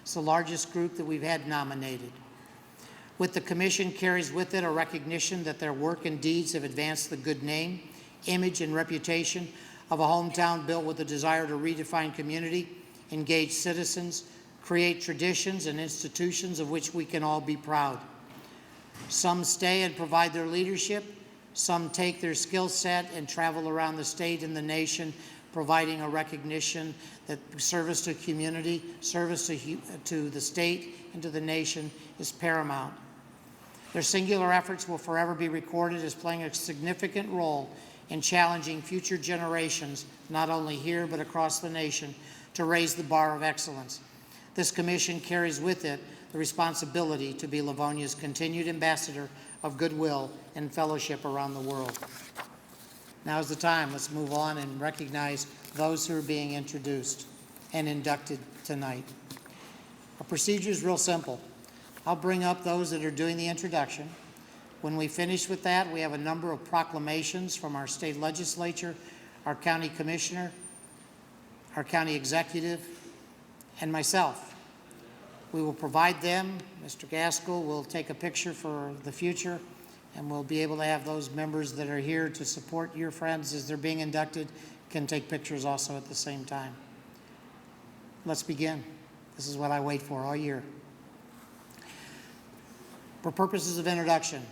It's the largest group that we've had nominated. With the commission carries with it a recognition that their work and deeds have advanced the good name, image, and reputation of a hometown built with a desire to redefine community, engage citizens, create traditions and institutions of which we can all be proud. Some stay and provide their leadership. Some take their skill set and travel around the state and the nation, providing a recognition that service to community, service to the state and to the nation is paramount. Their singular efforts will forever be recorded as playing a significant role in challenging future generations, not only here but across the nation, to raise the bar of excellence. This commission carries with it the responsibility to be Livonia's continued ambassador of goodwill and fellowship around the world. Now is the time. Let's move on and recognize those who are being introduced and inducted tonight. Our procedure is real simple. I'll bring up those that are doing the introduction. When we finish with that, we have a number of proclamations from our state legislature, our county commissioner, our county executive, and myself. We will provide them. Mr. Gaskell will take a picture for the future, and we'll be able to have those members that are here to support your friends as they're being inducted can take pictures also at the same time. Let's begin. This is what I wait for all year. For purposes of introduction,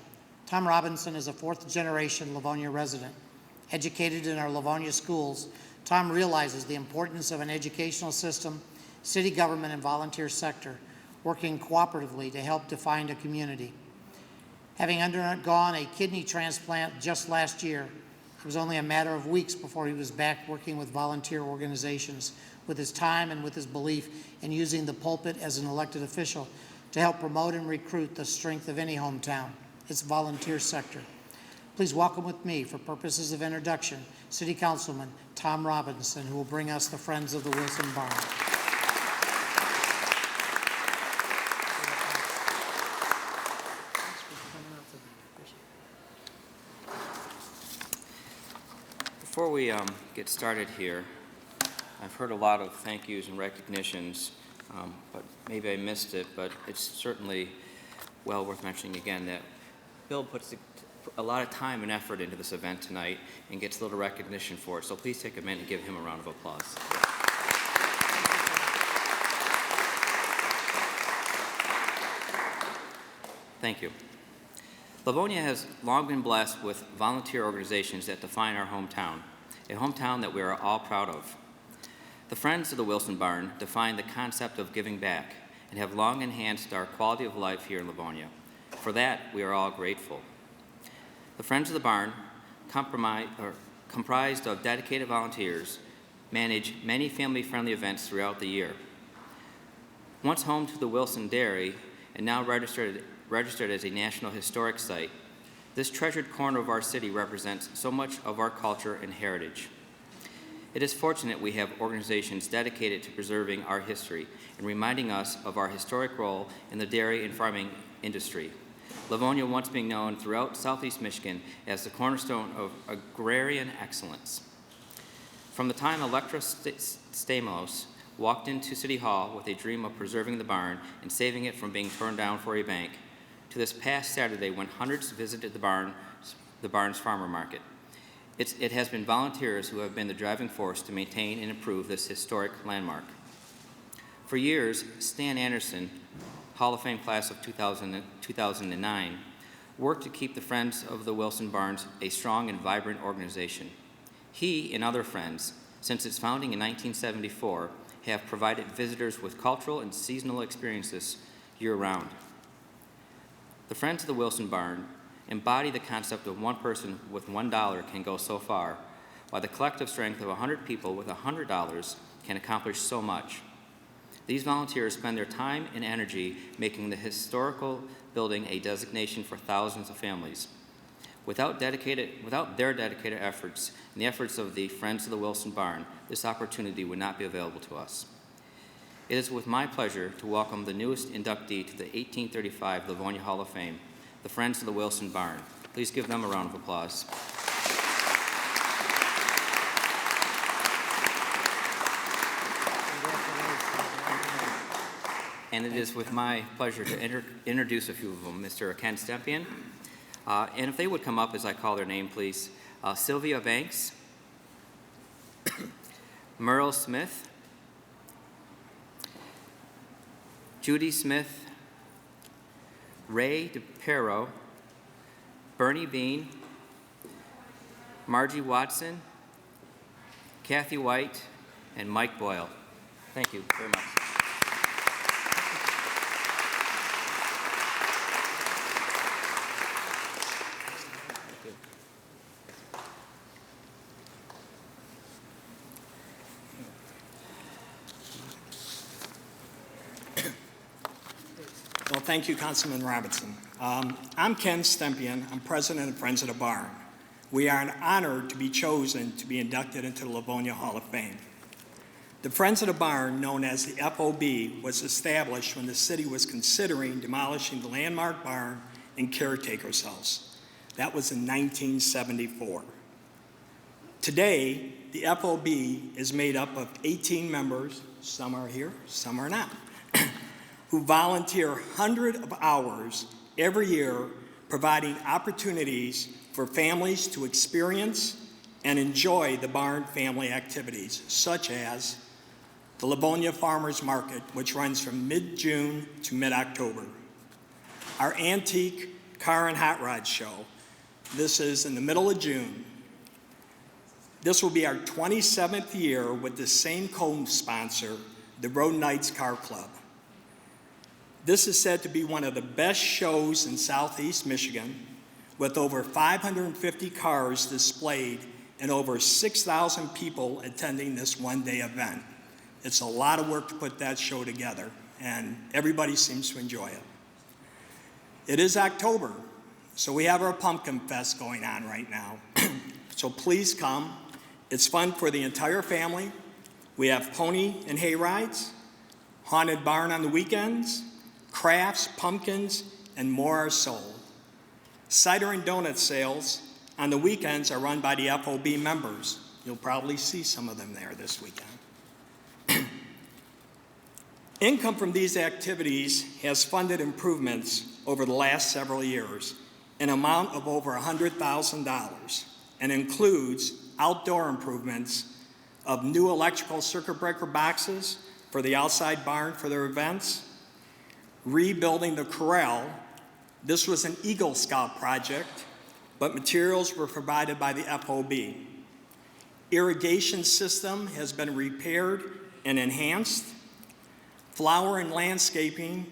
Tom Robinson is a fourth-generation Livonia resident. Educated in our Livonia schools, Tom realizes the importance of an educational system, city government, and volunteer sector working cooperatively to help define a community. Having undergone a kidney transplant just last year, it was only a matter of weeks before he was back working with volunteer organizations with his time and with his belief in using the pulpit as an elected official to help promote and recruit the strength of any hometown, its volunteer sector. Please welcome with me, for purposes of introduction, City Councilman Tom Robinson, who will bring us the Friends of the Wilson Barn. Before we get started here, I've heard a lot of thank yous and recognitions, but maybe I missed it, but it's certainly well worth mentioning again that Bill puts a lot of time and effort into this event tonight and gets a little recognition for it, so please take a minute and give him a round of applause. Thank you. Livonia has long been blessed with volunteer organizations that define our hometown, a hometown that we are all proud of. The Friends of the Wilson Barn define the concept of giving back and have long enhanced our quality of life here in Livonia. For that, we are all grateful. The Friends of the Barn, comprised of dedicated volunteers, manage many family-friendly events throughout the year. Once home to the Wilson Dairy and now registered as a National Historic Site, this treasured corner of our city represents so much of our culture and heritage. It is fortunate we have organizations dedicated to preserving our history and reminding us of our historic role in the dairy and farming industry. Livonia once being known throughout Southeast Michigan as the cornerstone of agrarian excellence. From the time Electra Stamos walked into City Hall with a dream of preserving the barn and saving it from being torn down for a bank, to this past Saturday when hundreds visited the barn's farmer market. It has been volunteers who have been the driving force to maintain and improve this historic landmark. For years, Stan Anderson, Hall of Fame class of 2009, worked to keep the Friends of the Wilson Barns a strong and vibrant organization. He and other friends, since its founding in 1974, have provided visitors with cultural and seasonal experiences year-round. The Friends of the Wilson Barn embody the concept of one person with $1 can go so far, while the collective strength of 100 people with $100 can accomplish so much. These volunteers spend their time and energy making the historical building a designation for thousands of families. Without their dedicated efforts and the efforts of the Friends of the Wilson Barn, this opportunity would not be available to us. It is with my pleasure to welcome the newest inductee to the 1835 Livonia Hall of Fame, the Friends of the Wilson Barn. Please give them a round of applause. And it is with my pleasure to introduce a few of them. Mr. Ken Stempien, and if they would come up as I call their name, please. Sylvia Banks, Merle Smith, Judy Smith, Ray DePero, Bernie Bean, Margie Watson, Kathy White, and Mike Boyle. Thank you very much. Well, thank you, Councilman Robinson. I'm Ken Stempien. I'm president of Friends of the Barn. We are honored to be chosen to be inducted into the Livonia Hall of Fame. The Friends of the Barn, known as the FOB, was established when the city was considering demolishing the landmark barn and caretaker's house. That was in 1974. Today, the FOB is made up of 18 members, some are here, some are not, who volunteer hundreds of hours every year providing opportunities for families to experience and enjoy the barn family activities, such as the Livonia Farmers Market, which runs from mid-June to mid-October. Our antique car and hot rod show, this is in the middle of June. This will be our 27th year with the same co-sponsor, the Road Knights Car Club. This is said to be one of the best shows in Southeast Michigan, with over 550 cars displayed and over 6,000 people attending this one-day event. It's a lot of work to put that show together, and everybody seems to enjoy it. It is October, so we have our Pumpkin Fest going on right now. So please come. It's fun for the entire family. We have pony and hay rides, haunted barn on the weekends, crafts, pumpkins, and more are sold. Cider and donut sales on the weekends are run by the FOB members. You'll probably see some of them there this weekend. Income from these activities has funded improvements over the last several years, an amount of over $100,000, and includes outdoor improvements of new electrical circuit breaker boxes for the outside barn for their events, rebuilding the corral. This was an Eagle Scout project, but materials were provided by the FOB. Irrigation system has been repaired and enhanced. Flower and landscaping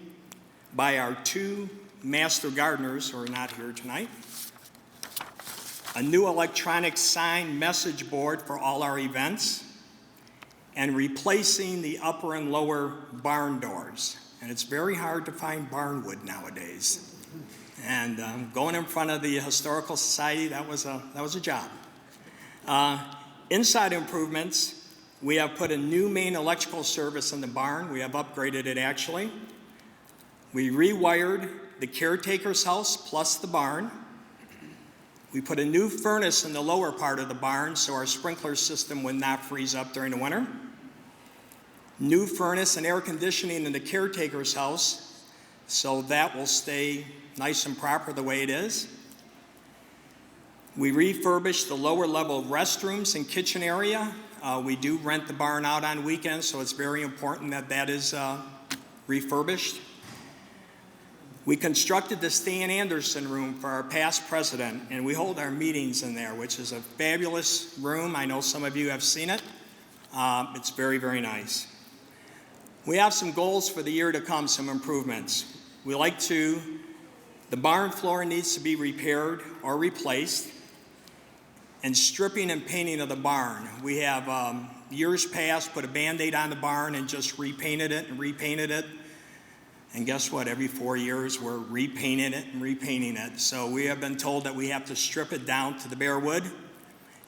by our 2 master gardeners who are not here tonight. A new electronic sign message board for all our events, and replacing the upper and lower barn doors. And it's very hard to find barn wood nowadays. And going in front of the Historical Society, that was a job. Inside improvements, we have put a new main electrical service in the barn. We have upgraded it actually. We rewired the caretaker's house plus the barn. We put a new furnace in the lower part of the barn so our sprinkler system would not freeze up during the winter. New furnace and air conditioning in the caretaker's house, so that will stay nice and proper the way it is. We refurbished the lower level restrooms and kitchen area. We do rent the barn out on weekends, so it's very important that that is refurbished. We constructed the Stan Anderson room for our past president, and we hold our meetings in there, which is a fabulous room. I know some of you have seen it. It's very, very nice. We have some goals for the year to come, some improvements. The barn floor needs to be repaired or replaced, and stripping and painting of the barn. We have, years past, put a Band-Aid on the barn and just repainted it. And guess what? Every 4 years, we're repainting it and repainting it. So we have been told that we have to strip it down to the bare wood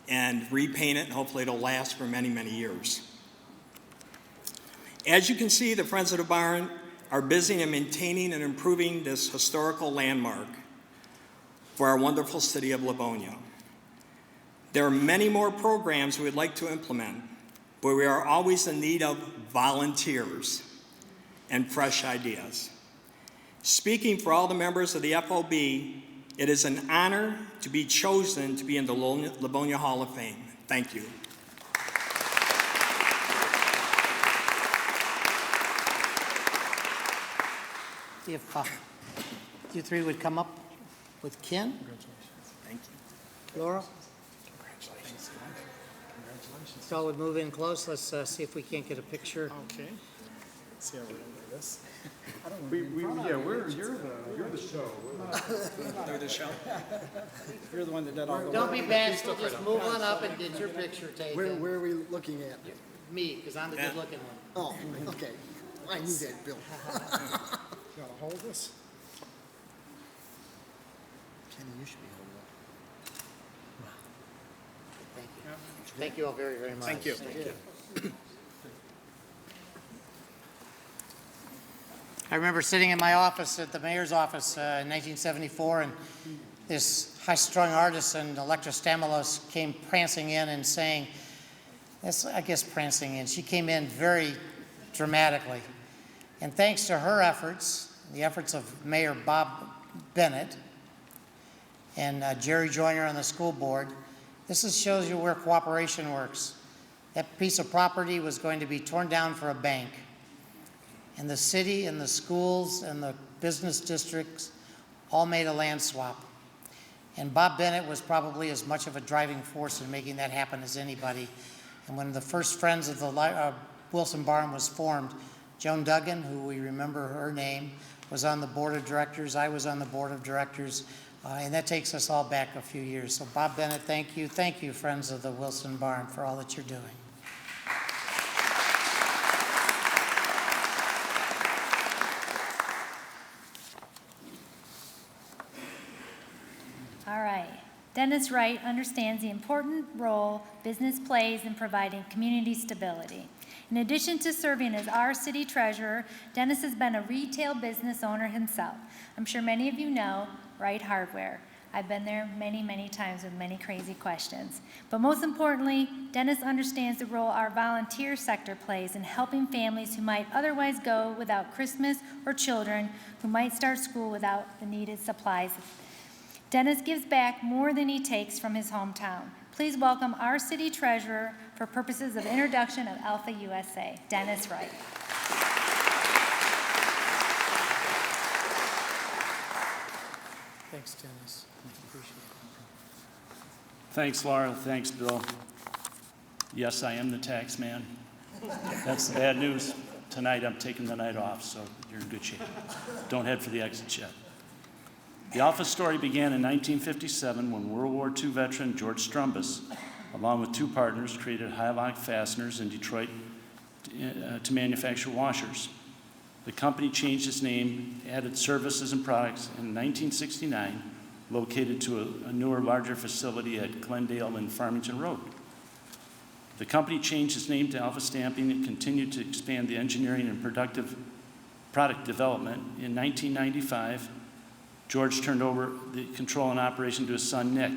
and repaint it, and hopefully it'll last for many, many years. As you can see, the Friends of the Barn are busy in maintaining and improving this historical landmark for our wonderful city of Livonia. There are many more programs we would like to implement, but we are always in need of volunteers. and fresh ideas. Speaking for all the members of the FOB, it is an honor to be chosen to be in the Livonia Hall of Fame. Thank you. If you three would come up with Ken, Thank you. Laura. So would move in close. Let's see if we can't get a picture. Okay. Let's see how we're gonna do this. You're the show. They're the show. You're the one that did all the work. Don't be bashful, just move on up and get your picture taken. Where are we looking at? Me, because I'm the good looking one. Oh, okay. I knew that, Bill. You wanna hold this? Kenny, you should be holding it. Thank you. Thank you all very, very much. Thank you. I remember sitting in my office at the mayor's office in 1974, and this high-strung artisan, Electra Stamalos, came prancing in and saying, prancing in. She came in very dramatically. And thanks to her efforts, the efforts of Mayor Bob Bennett and Jerry Joyner on the school board, shows you where cooperation works. That piece of property was going to be torn down for a bank. And the city and the schools and the business districts all made a land swap. And Bob Bennett was probably as much of a driving force in making that happen as anybody. And when the first Friends of the Wilson Barn was formed, Joan Duggan, who we remember her name, was on the board of directors. I was on the board of directors. And that takes us all back a few years. So Bob Bennett, thank you. Thank you, Friends of the Wilson Barn, for all that you're doing. All right. Dennis Wright understands the important role business plays in providing community stability. In addition to serving as our city treasurer, Dennis has been a retail business owner himself. I'm sure many of you know Wright Hardware. I've been there many, many times with many crazy questions. But most importantly, Dennis understands the role our volunteer sector plays in helping families who might otherwise go without Christmas or children who might start school without the needed supplies. Dennis gives back more than he takes from his hometown. Please welcome our city treasurer for purposes of introduction of Alpha USA, Dennis Wright. Thanks, Dennis. Appreciate it. Thanks, Laura. Thanks, Bill. Yes, I am the tax man. That's the bad news. Tonight, I'm taking the night off, so you're in good shape. Don't head for the exit yet. The Alpha story began in 1957 when World War II veteran George Strumbus, along with two partners, created Hylock Fasteners in Detroit to manufacture washers. The company changed its name, added services and products in 1969, located to a newer, larger facility at Glendale and Farmington Road. The company changed its name to Alpha Stamping and continued to expand the engineering and product development. In 1995, George turned over the control and operation to his son, Nick,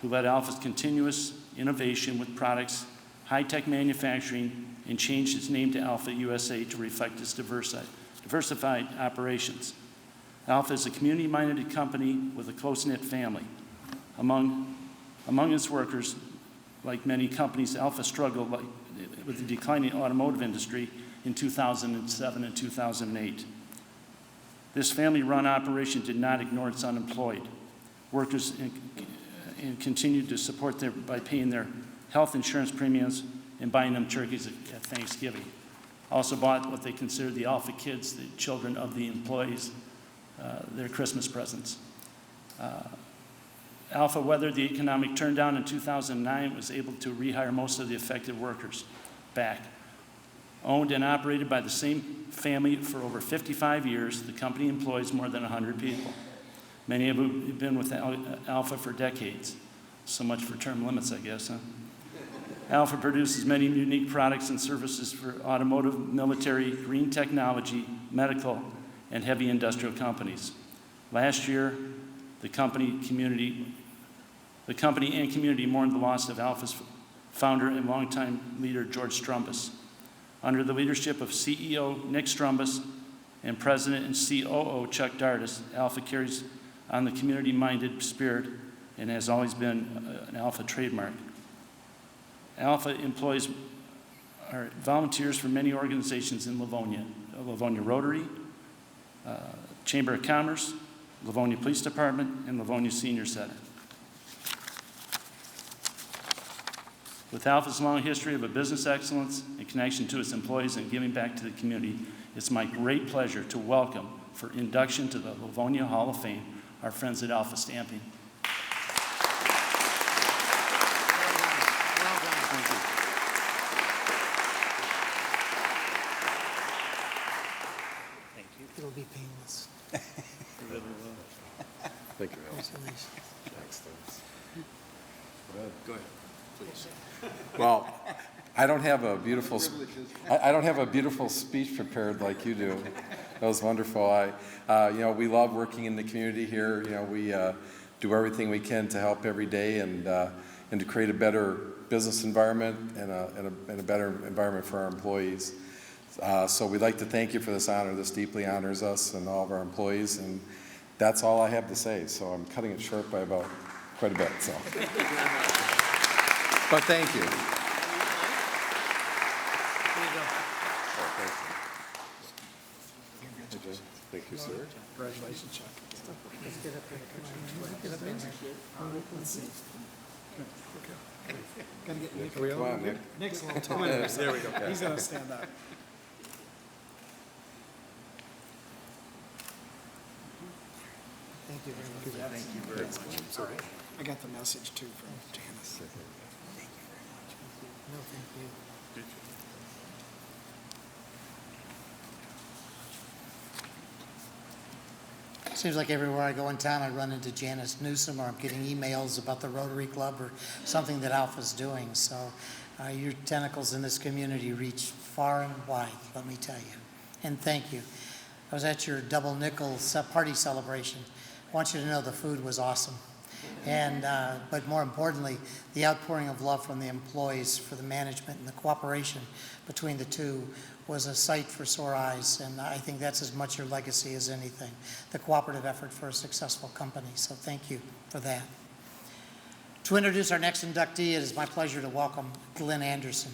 who led Alpha's continuous innovation with products, high-tech manufacturing, and changed its name to Alpha USA to reflect its diversified operations. Alpha is a community-minded company with a close-knit family. Among its workers, like many companies, Alpha struggled with the declining automotive industry in 2007 and 2008. This family-run operation did not ignore its unemployed workers and continued to support them by paying their health insurance premiums and buying them turkeys at Thanksgiving. Also bought what they considered the Alpha kids, the children of the employees, their Christmas presents. Alpha weathered the economic turndown in 2009, was able to rehire most of the affected workers back. Owned and operated by the same family for over 55 years, the company employs more than 100 people. Many of whom have been with Alpha for decades. So much for term limits, I guess, huh? Alpha produces many unique products and services for automotive, military, green technology, medical, and heavy industrial companies. Last year, the company and community mourned the loss of Alpha's founder and longtime leader, George Strumbus. Under the leadership of CEO Nick Strumbus and President and COO Chuck Dardis, Alpha carries on the community-minded spirit and has always been an Alpha trademark. Alpha employs volunteers for many organizations in Livonia: Livonia Rotary, Chamber of Commerce, Livonia Police Department, and Livonia Senior Center. With Alpha's long history of a business excellence and connection to its employees and giving back to the community, it's my great pleasure to welcome for induction to the Livonia Hall of Fame our friends at Alpha Stamping. It'll be painless. Thank you, Al. Congratulations. Thanks. Go ahead, please. Well, I don't have a beautiful speech prepared like you do. That was wonderful. We love working in the community here. We do everything we can to help every day and to create a better business environment and a better environment for our employees. So we'd like to thank you for this honor. This deeply honors us and all of our employees, and that's all I have to say. So I'm cutting it short by about quite a bit. So, but thank you. Thank you, sir. Congratulations, Chuck. Let's get up there. Come on. Get up in there. Let's see. Gotta get Nick. Come on, Nick. Nick's a little taller. There we go. He's gonna stand up. Thank you very much. Thank you very much. I'm sorry. I got the message too from Janice. No, thank you. Seems like everywhere I go in town, I run into Janice Newsom, or I'm getting emails about the Rotary Club or something that Alpha's doing. So your tentacles in this community reach far and wide, let me tell you. And thank you. I was at your double nickel party celebration. I want you to know the food was awesome. And, but more importantly, the outpouring of love from the employees for the management and the cooperation between the two was a sight for sore eyes, and I think that's as much your legacy as anything, the cooperative effort for a successful company. So thank you for that. To introduce our next inductee, it is my pleasure to welcome Glenn Anderson.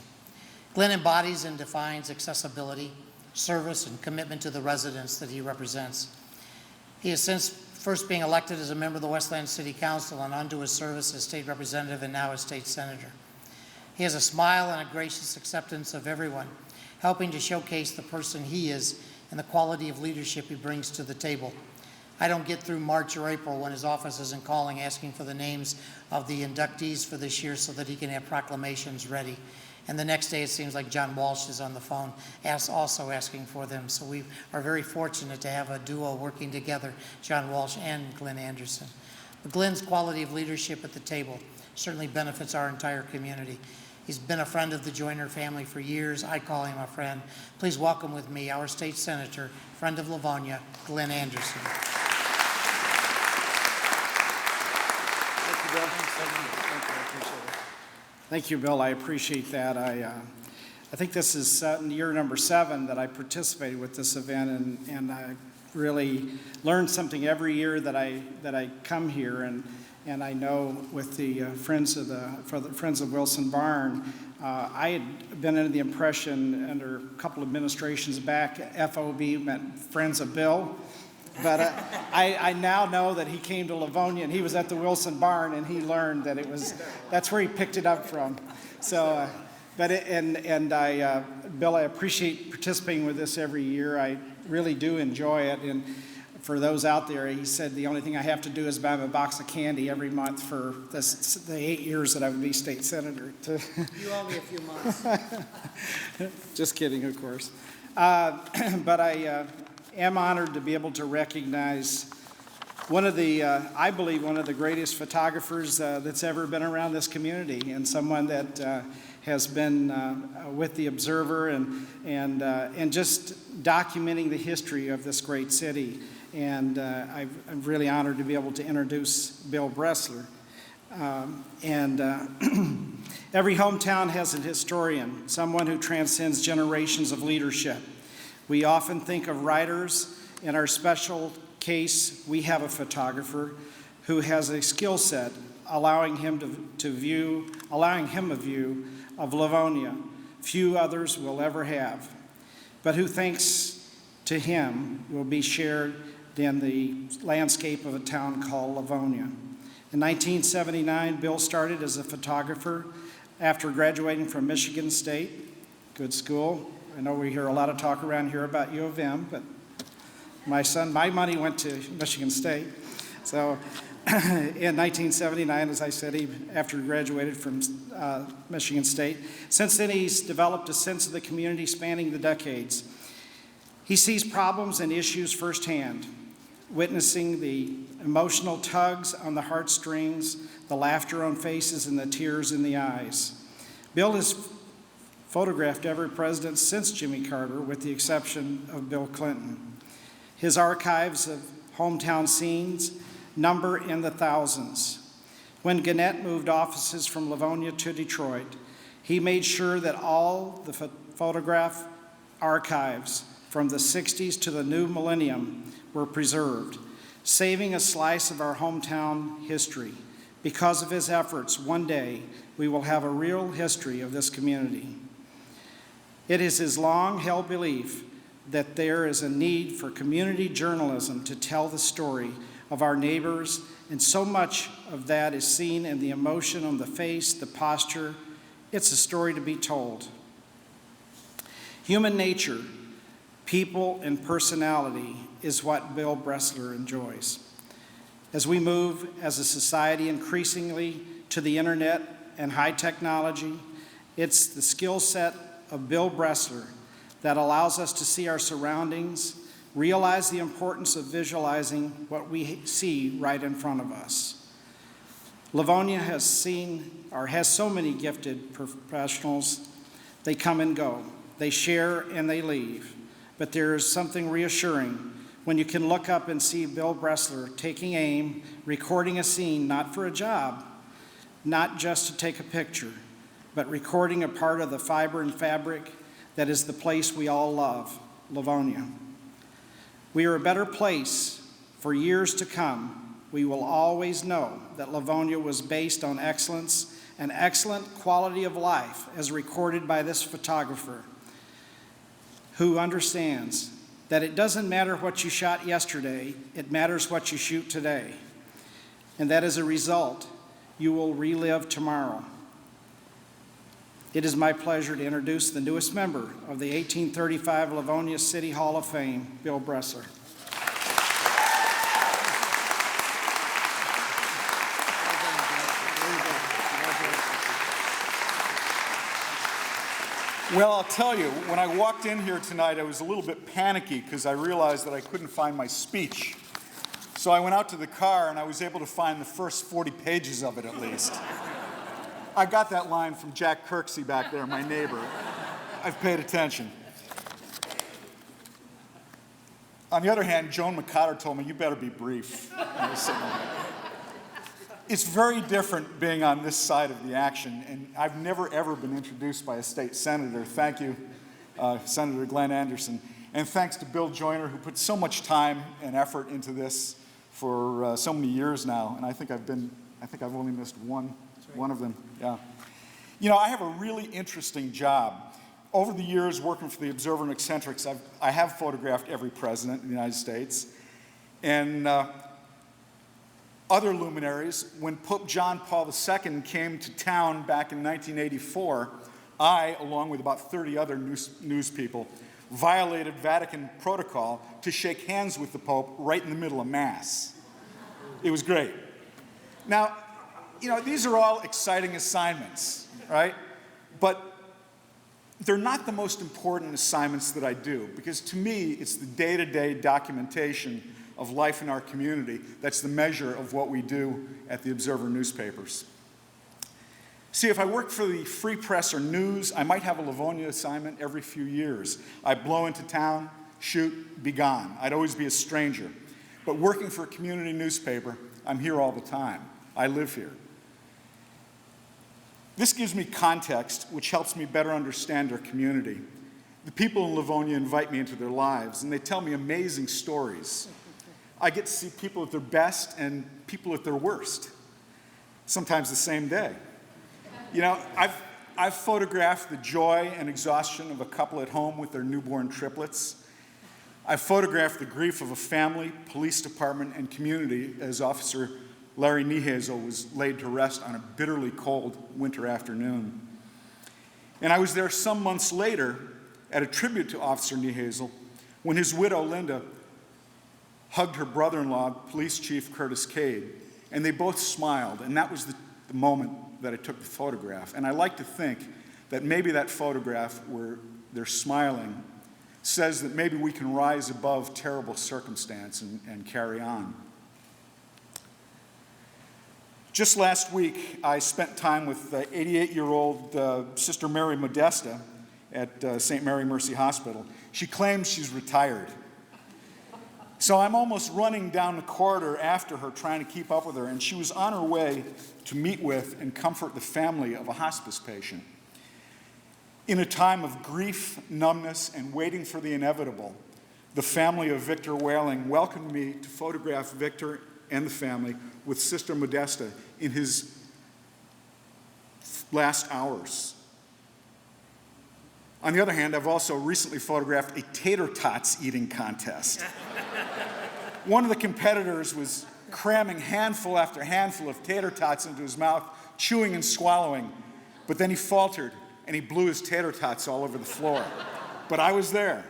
Glenn embodies and defines accessibility, service, and commitment to the residents that he represents. He has since first being elected as a member of the Westland City Council and onto his service as state representative and now as state senator. He has a smile and a gracious acceptance of everyone, helping to showcase the person he is and the quality of leadership he brings to the table. I don't get through March or April when his office isn't calling asking for the names of the inductees for this year so that he can have proclamations ready. And the next day it seems like John Walsh is on the phone also asking for them. So we are very fortunate to have a duo working together, John Walsh and Glenn Anderson. But Glenn's quality of leadership at the table certainly benefits our entire community. He's been a friend of the Joyner family for years. I call him a friend. Please welcome with me our state senator, friend of Livonia, Glenn Anderson. Thank you, Bill. Thank you, Bill. I appreciate that. I think this is year number 7 that I participated with this event, and I really learn something every year that I come here. And I know with the Friends of Wilson Barn, I had been under the impression under a couple administrations back, FOB meant Friends of Bill. But I now know that he came to Livonia and he was at the Wilson Barn and he learned that that's where he picked it up from. So, Bill, I appreciate participating with this every year. I really do enjoy it. And for those out there, he said the only thing I have to do is buy him a box of candy every month for the 8 years that I would be state senator. You owe me a few months. Just kidding, of course. But I am honored to be able to recognize I believe one of the greatest photographers that's ever been around this community, and someone that has been with the Observer and just documenting the history of this great city. And I'm really honored to be able to introduce Bill Bressler. Every hometown has a historian, someone who transcends generations of leadership. We often think of writers. In our special case, we have a photographer who has a skill set allowing him a view of Livonia few others will ever have, but who, thanks to him, will be shared in the landscape of a town called Livonia. In 1979, Bill started as a photographer after graduating from Michigan State, good school. I know we hear a lot of talk around here about U of M, but my money went to Michigan State. So in 1979, as I said, after he graduated from Michigan State. Since then, he's developed a sense of the community spanning the decades. He sees problems and issues firsthand, witnessing the emotional tugs on the heartstrings, the laughter on faces, and the tears in the eyes. Bill has photographed every president since Jimmy Carter, with the exception of Bill Clinton. His archives of hometown scenes number in the thousands. When Gannett moved offices from Livonia to Detroit, he made sure that all the photograph archives from the 60s to the new millennium were preserved, saving a slice of our hometown history. Because of his efforts, one day we will have a real history of this community. It is his long-held belief that there is a need for community journalism to tell the story of our neighbors, and so much of that is seen in the emotion on the face, the posture. It's a story to be told. Human nature, people, and personality is what Bill Bressler enjoys. As we move as a society increasingly to the internet and high technology, it's the skill set of Bill Bressler that allows us to see our surroundings, realize the importance of visualizing what we see right in front of us. Livonia has so many gifted professionals. They come and go, they share and they leave. But there is something reassuring when you can look up and see Bill Bressler taking aim, recording a scene, not for a job, not just to take a picture, but recording a part of the fiber and fabric that is the place we all love, Livonia. We are a better place for years to come. We will always know that Livonia was based on excellence and excellent quality of life as recorded by this photographer who understands that it doesn't matter what you shot yesterday, it matters what you shoot today. And that as a result, you will relive tomorrow. It is my pleasure to introduce the newest member of the 1835 Livonia City Hall of Fame, Bill Bressler. Well, I'll tell you, when I walked in here tonight, I was a little bit panicky because I realized that I couldn't find my speech. So I went out to the car and I was able to find the first 40 pages of it at least. I got that line from Jack Kirksey back there, my neighbor. I've paid attention. On the other hand, Joan McCotter told me, you better be brief. I was sitting there. It's very different being on this side of the action, and I've never, ever been introduced by a state senator. Thank you, Senator Glenn Anderson. And thanks to Bill Joyner, who put so much time and effort into this for so many years now. And I think I've only missed one of them. Yeah. You know, I have a really interesting job. Over the years working for the Observer and Eccentrics, I have photographed every president in the United States. And other luminaries, when Pope John Paul II came to town back in 1984, I, along with about 30 other news people, violated Vatican protocol to shake hands with the Pope right in the middle of Mass. It was great. Now, you know, these are all exciting assignments, right? But they're not the most important assignments that I do, because to me, it's the day-to-day documentation of life in our community that's the measure of what we do at the Observer newspapers. See, if I worked for the Free Press or News, I might have a Livonia assignment every few years. I'd blow into town, shoot, be gone. I'd always be a stranger. But working for a community newspaper, I'm here all the time. I live here. This gives me context, which helps me better understand our community. The people in Livonia invite me into their lives, and they tell me amazing stories. I get to see people at their best and people at their worst, sometimes the same day. You know, I've photographed the joy and exhaustion of a couple at home with their newborn triplets. I've photographed the grief of a family, police department, and community as Officer Larry Niehazel was laid to rest on a bitterly cold winter afternoon. And I was there some months later at a tribute to Officer Niehazel when his widow, Linda, hugged her brother-in-law, Police Chief Curtis Cade, and they both smiled, and that was the moment that I took the photograph. And I like to think that maybe that photograph where they're smiling says that maybe we can rise above terrible circumstance and carry on. Just last week, I spent time with 88-year-old Sister Mary Modesta at St. Mary Mercy Hospital. She claims she's retired. So I'm almost running down the corridor after her, trying to keep up with her, and she was on her way to meet with and comfort the family of a hospice patient. In a time of grief, numbness, and waiting for the inevitable, the family of Victor Whaling welcomed me to photograph Victor and the family with Sister Modesta in his last hours. On the other hand, I've also recently photographed a tater tots eating contest. One of the competitors was cramming handful after handful of tater tots into his mouth, chewing and swallowing, but then he faltered and he blew his tater tots all over the floor. But I was there.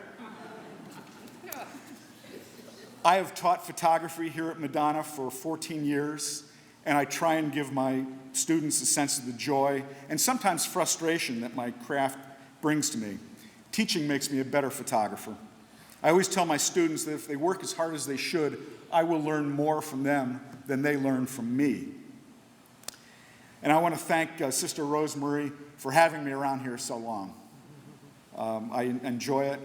I have taught photography here at Madonna for 14 years, and I try and give my students a sense of the joy and sometimes frustration that my craft brings to me. Teaching makes me a better photographer. I always tell my students that if they work as hard as they should, I will learn more from them than they learn from me. And I want to thank Sister Rosemary for having me around here so long. I enjoy it.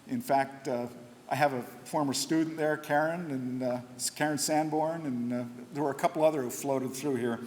In fact, I have a former student there, Karen Sanborn, and there were a couple other who floated through here.